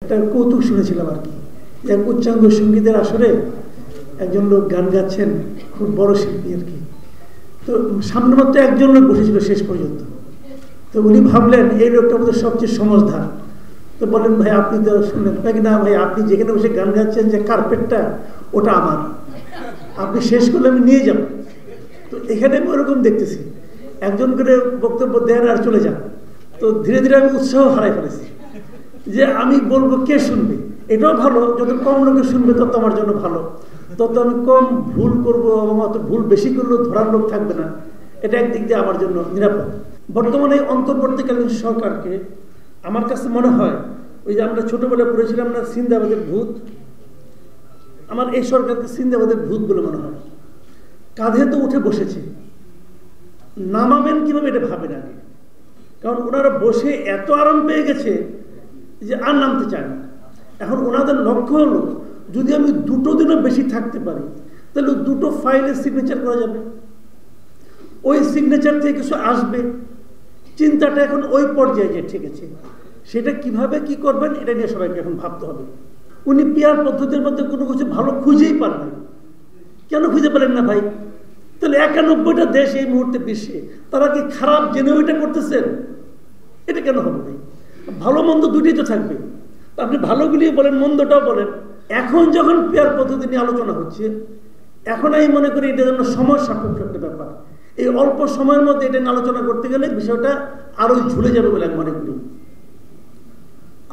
একটা কৌতুক শুনেছিলাম আর কি, এক উচ্চাঙ্গ সঙ্গীতের আসরে একজন লোক গান গাচ্ছেন, খুব বড় শিল্পী আর কি। তো সামনে মাত্র একজন লোক বসেছিল শেষ পর্যন্ত। তো উনি ভাবলেন এই লোকটা আমাদের সবচেয়ে সমঝদার। তো বলেন ভাই আপনি তো শুনলেন, নাকি না ভাই আপনি যেখানে বসে গান গাচ্ছেন যে কার্পেটটা ওটা আমার, আপনি শেষ করলে আমি নিয়ে যাব। তো এখানে আমি ওরকম দেখতেছি, একজন করে বক্তব্য দেন আর চলে যান। তো ধীরে ধীরে আমি উৎসাহ হারাই ফেলেছি যে আমি বলবো কে শুনবে। এটাও ভালো, যত কম লোকে শুনবে তত আমার জন্য ভালো, তত আমি কম ভুল করবো, অত ভুল বেশি করলেও ধরার লোক থাকবে না। এটা একদিক দিয়ে আমার জন্য নিরাপদ। বর্তমানে অন্তর্বর্তীকালীন সরকারকে আমার কাছে মনে হয় ওই যে আমরা ছোটবেলায় পড়েছিলাম না সিন্দাবাদের ভূত, আমার এই সরকারকে সিন্দাবাদের ভূত বলে মনে হয়। কাঁধে তো উঠে বসেছে, নামাবেন কিভাবে এটা ভাবেন আগে, কারণ ওনারা বসে এত আরাম পেয়ে গেছে যে আর নামতে চায় না। এখন ওনাদের লক্ষ্য হলো যদি আমি 2 দিনও বেশি থাকতে পারি তাহলে 2 ফাইলে সিগনেচার করা যাবে, ওই সিগনেচার থেকে কিছু আসবে। চিন্তাটা এখন ওই পর্যায়ে যে ঠিক আছে, সেটা কিভাবে কি করবেন এটা নিয়ে সবাইকে এখন ভাবতে হবে। উনি পিয়ার পদ্ধতির মধ্যে কোনো কিছু ভালো খুঁজেই পান না। কেন খুঁজে পেলেন না ভাই? তাহলে 91টা দেশ এই মুহূর্তে বিশ্বে, তারা কি খারাপ জেনে ওইটা করতেছেন? এটা কেন হবে ভাই? ভালো মন্দ দুটোই তো থাকবে, আপনি ভালোগুলি বলেন মন্দটাও বলেন। এখন যখন পেয়ার পদ্ধতি নিয়ে আলোচনা হচ্ছে, এখন আমি মনে করি এটার জন্য সময় সাপেক্ষ একটা ব্যাপার। এই অল্প সময়ের মধ্যে এটা নিয়ে আলোচনা করতে গেলে বিষয়টা আরো ঝুলে যাবে বলে আমি মনে করি।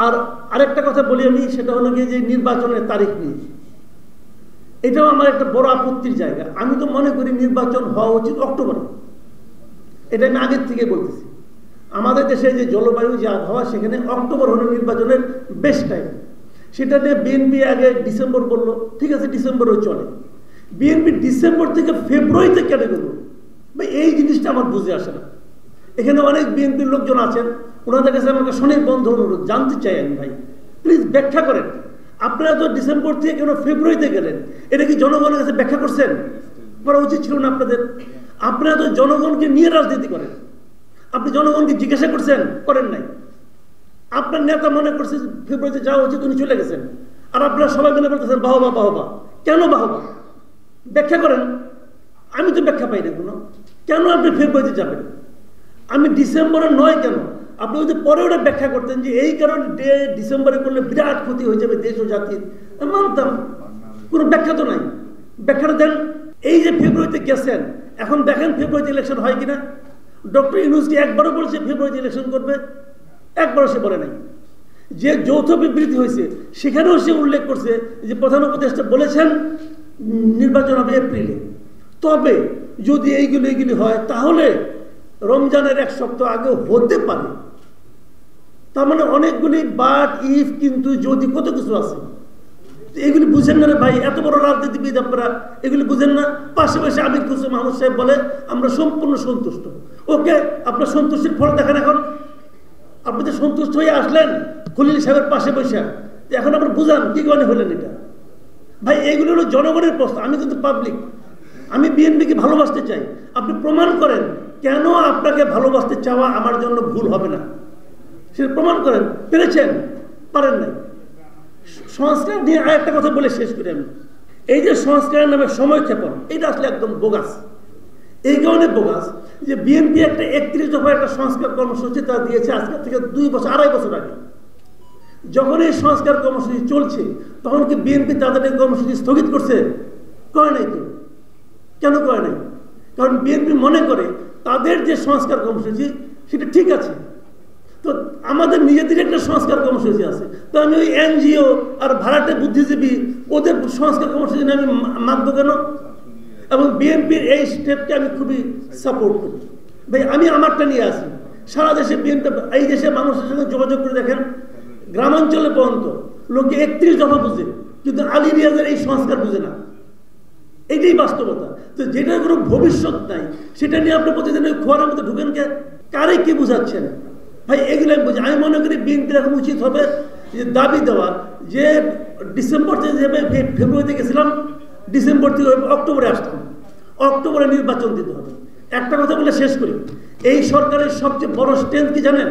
আর আরেকটা কথা বলি আমি, সেটা হলো গিয়ে যে নির্বাচনের তারিখ নিয়ে, এটাও আমার একটা বড় আপত্তির জায়গা। আমি তো মনে করি নির্বাচন হওয়া উচিত অক্টোবরে, এটা আমি আগের থেকে বলতেছি। আমাদের দেশে যে জলবায়ু, যে আবহাওয়া, সেখানে অক্টোবর হলো নির্বাচনের বেস্ট টাইম। সেটা নিয়ে বিএনপি আগে ডিসেম্বর বললো, ঠিক আছে ডিসেম্বরেও চলে। বিএনপি ডিসেম্বর থেকে ফেব্রুয়ারিতে কেন গেল ভাই? এই জিনিসটা আমার বুঝে আসে না। এখানে অনেক বিএনপির লোকজন আছেন, ওনাদের কাছে আমাকে শোনের বন্ধ অনুরোধ, জানতে চাই আমি ভাই প্লিজ ব্যাখ্যা করেন। আপনারা তো ডিসেম্বর থেকে কেন ফেব্রুয়ারিতে গেলেন, এটা কি জনগণের কাছে ব্যাখ্যা করছেন? করা উচিত ছিল না আপনাদের। আপনারা তো জনগণকে নিয়ে রাজনীতি করেন, আপনি জনগণকে জিজ্ঞাসা করছেন? করেন নাই। আপনার নেতা মনে করছে ফেব্রুয়ারিতে যাওয়া উচিত, উনি চলে গেছেন, আর আপনারা সবাই মিলে বলতেছেন বাহবা বাহবা। কেন বাহবা? ব্যাখ্যা করেন। আমি তো ব্যাখ্যা পাই না কোনো। কেন আপনি ফেব্রুয়ারিতে যাবেন? আমি ডিসেম্বরে নয় কেন? আপনি যদি পরে ওটা ব্যাখ্যা করতেন যে এই কারণে ডিসেম্বরে করলে বিরাট ক্ষতি হয়ে যাবে দেশ ও জাতির, মানতাম। কোনো ব্যাখ্যা তো নাই, ব্যাখ্যাটা দেন। এই যে ফেব্রুয়ারিতে গেছেন, এখন দেখেন ফেব্রুয়ারিতে ইলেকশন হয় কিনা। ডক্টর ইউনূসকে একবারও বলছে ফেব্রুয়ারিতে ইলেকশন করবে, একবারও সে বলে নাই। যে যৌথ বিবৃতি হয়েছে সেখানেও সে উল্লেখ করছে যে প্রধান উপদেষ্টা বলেছেন নির্বাচন হবে এপ্রিলে। তবে যদি এইগুলি হয় তাহলে রমজানের 1 সপ্তাহ আগে হতে পারে। তার মানে অনেকগুলি বাট ইফ কিন্তু যদি কত কিছু আছে, এগুলি বুঝেন না রে ভাই। এত বড় রাজনীতিবিদ আপনারা এগুলি বুঝেন না। পাশাপাশি আমির খুশি মাহমুদ সাহেব বলে আমরা সম্পূর্ণ সন্তুষ্ট। ওকে, আপনার সন্তুষ্টির ফল দেখেন। এখন আপনি তো সন্তুষ্ট হয়ে আসলেন খলিল সাহেবের পাশে বসে, এখন আপনার বুঝান কি কারণে হলেন এটা ভাই? এগুলো হলো জনগণের প্রশ্ন। আমি কিন্তু পাবলিক, আমি বিএনপিকে ভালোবাসতে চাই। আপনি প্রমাণ করেন কেন আপনাকে ভালোবাসতে চাওয়া আমার জন্য ভুল হবে না, সেটা প্রমাণ করেন। পেরেছেন? পারেন নাই। সংস্কার নিয়ে আরেকটা কথা বলে শেষ করি আমি। এই যে সংস্কারের নামে সময়ক্ষেপণ, এটা আসলে একদম বোগাস। এই কারণে বোগাস যে বিএনপি একটা 31 দফা একটা সংস্কার কর্মসূচি তা দিয়েছে আজকের থেকে 2-2.5 বছর আগে। যখন এই সংস্কার কর্মসূচি চলছে তখন কি বিএনপি তাদের এই কর্মসূচি স্থগিত করছে? করে নাই তো। কেন করে নাই? কারণ বিএনপি মনে করে তাদের যে সংস্কার কর্মসূচি সেটা ঠিক আছে। তো আমাদের নিজেদের একটা সংস্কার কর্মসূচি আছে, তো আমি ওই এনজিও আর ভাড়াটে বুদ্ধিজীবী ওদের সংস্কার কর্মসূচি আমি মানবো কেন? এবং বিএনপির এই স্টেপকে আমি খুবই সাপোর্ট করি ভাই। আমি আমারটা নিয়ে আসি। সারা দেশে বিএনপি, এই দেশের মানুষের সঙ্গে যোগাযোগ করে দেখেন, গ্রামাঞ্চলে পর্যন্ত লোকে 31 দফা বুঝে, কিন্তু আলী রিয়াজের এই সংস্কার বুঝে না। এটাই বাস্তবতা। তো যেটার কোনো ভবিষ্যৎ নাই সেটা নিয়ে আপনি প্রতিদিন ওই খোয়ারের মধ্যে ঢুকেন কে? কারে কি বুঝাচ্ছেন ভাই? এগুলো আমি বুঝি। আমি মনে করি বিএনপির এখন উচিত হবে যে দাবি দেওয়া যে ডিসেম্বর থেকে যেভাবে ফেব্রুয়ারিতে গেছিলাম, ডিসেম্বর থেকে অক্টোবরে আসতাম, অক্টোবরে নির্বাচন দিতে হবে। একটা কথা বলে শেষ করি, এই সরকারের সবচেয়ে বড় স্ট্রেংথ কি জানেন?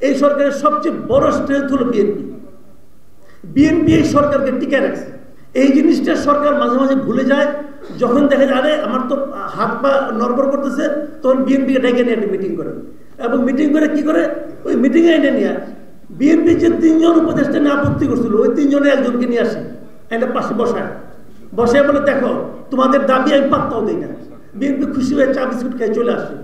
এই সরকারের সবচেয়ে বড় স্ট্রেংথ হলো বিএনপি। বিএনপি এই সরকারকে টিকে রাখছে। এই জিনিসটা সরকার মাঝে মাঝে ভুলে যায়, যখন দেখে আরে আমার তো হাত পা নড়বড় করতেছে, তখন বিএনপিকে ডেকে নিয়ে একটা মিটিং করে, এবং মিটিং করে কি করে, ওই মিটিংয়ে এনে নিয়ে বিএনপি যে 3 জন উপদেষ্টা নিয়ে আপত্তি করছিল, ওই 3 জনে একজনকে নিয়ে আসে, একটা পাশে বসায় বলে দেখো তোমাদের দাবি আমি পাত্তাও দিই না। বিএনপি খুশি হয়ে চা বিস্কুট খেয়ে চলে আসে।